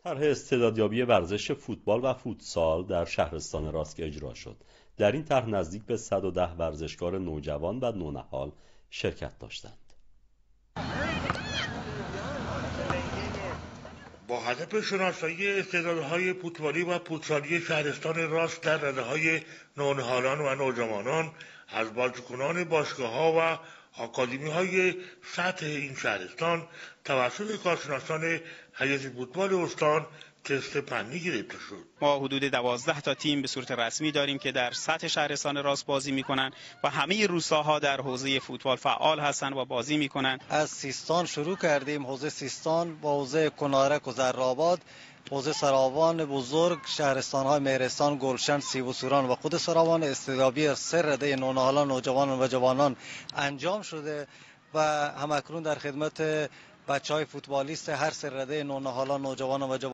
طرح استعدادیابی ورزش فوتبال و فوتسال در شهرستان راسک اجرا شد. در این طرح نزدیک به 110 ورزشکار نوجوان و نونهال شرکت داشتند. با هدف شناسایی استعدادهای فوتبالی و فوتسالی شهرستان راست در رده‌های نونهالان و نوجوانان از بازیکنان باشگاه‌ها و آکادمی‌های سطح این شهرستان توسط کارشناسان هیئت فوتبال استان تست فنی گرفته شد. ما حدود 12 تا تیم به صورت رسمی داریم که در سطح شهرستان راست بازی میکنن و همه روستاها در حوزه فوتبال فعال هستن و بازی میکنن. از سیستان شروع کردیم، حوزه سیستان با حوزه کنارک و زرآباد، حوزه سراوان بزرگ، شهرستان‌های مهرستان، گلشن، سیب و سوران و خود سراوان استعدادیابی 3 رده نونهالان، نوجوانان و جوانان انجام شده و همکنون در خدمت بچه‌های فوتبالیست هر 3 رده نونهالان، نوجوانان و جوانان